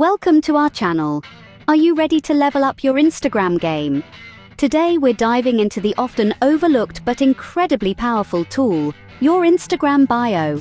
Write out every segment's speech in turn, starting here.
Welcome to our channel. Are you ready to level up your Instagram game? Today we're diving into the often overlooked but incredibly powerful tool, your Instagram bio.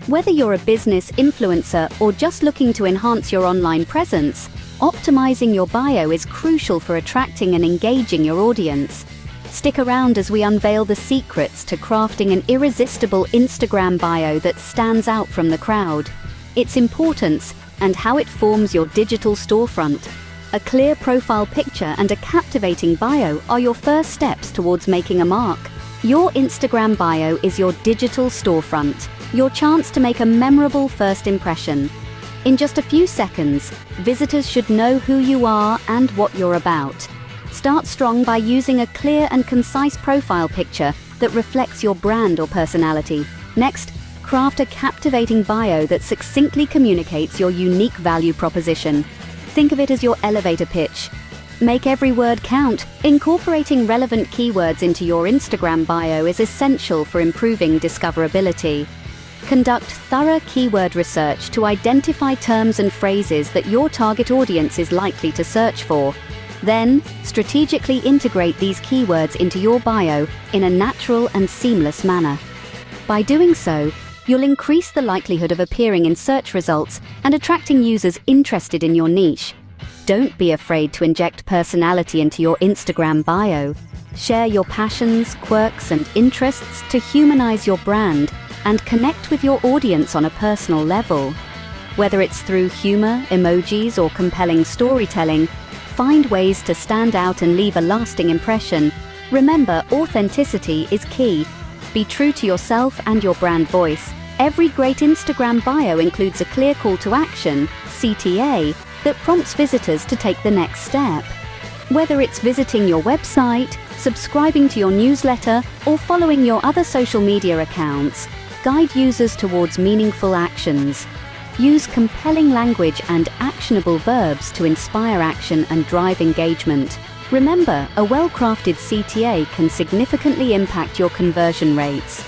Whether you're a business influencer or just looking to enhance your online presence, optimizing your bio is crucial for attracting and engaging your audience. Stick around as we unveil the secrets to crafting an irresistible Instagram bio that stands out from the crowd, its importance, and how it forms your digital storefront. A clear profile picture and a captivating bio are your first steps towards making a mark. Your Instagram bio is your digital storefront, your chance to make a memorable first impression. In just a few seconds, visitors should know who you are and what you're about. Start strong by using a clear and concise profile picture that reflects your brand or personality. Next, craft a captivating bio that succinctly communicates your unique value proposition. Think of it as your elevator pitch. Make every word count. Incorporating relevant keywords into your Instagram bio is essential for improving discoverability. Conduct thorough keyword research to identify terms and phrases that your target audience is likely to search for. Then, strategically integrate these keywords into your bio in a natural and seamless manner. By doing so, you'll increase the likelihood of appearing in search results and attracting users interested in your niche. Don't be afraid to inject personality into your Instagram bio. Share your passions, quirks, and interests to humanize your brand and connect with your audience on a personal level. Whether it's through humor, emojis, or compelling storytelling, find ways to stand out and leave a lasting impression. Remember, authenticity is key. Be true to yourself and your brand voice. Every great Instagram bio includes a clear call to action, CTA, that prompts visitors to take the next step. Whether it's visiting your website, subscribing to your newsletter, or following your other social media accounts, guide users towards meaningful actions. Use compelling language and actionable verbs to inspire action and drive engagement. Remember, a well-crafted CTA can significantly impact your conversion rates.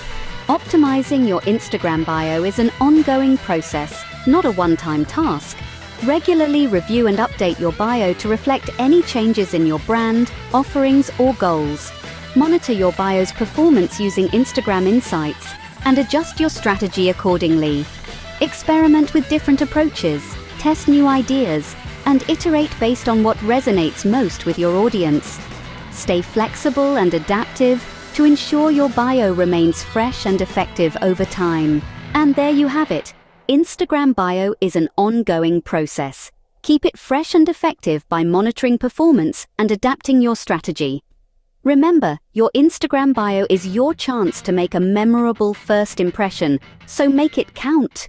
Optimizing your Instagram bio is an ongoing process, not a one-time task. Regularly review and update your bio to reflect any changes in your brand, offerings, or goals. Monitor your bio's performance using Instagram Insights and adjust your strategy accordingly. Experiment with different approaches, test new ideas, and iterate based on what resonates most with your audience. Stay flexible and adaptive to ensure your bio remains fresh and effective over time. And there you have it. Instagram bio is an ongoing process. Keep it fresh and effective by monitoring performance and adapting your strategy. Remember, your Instagram bio is your chance to make a memorable first impression, so make it count.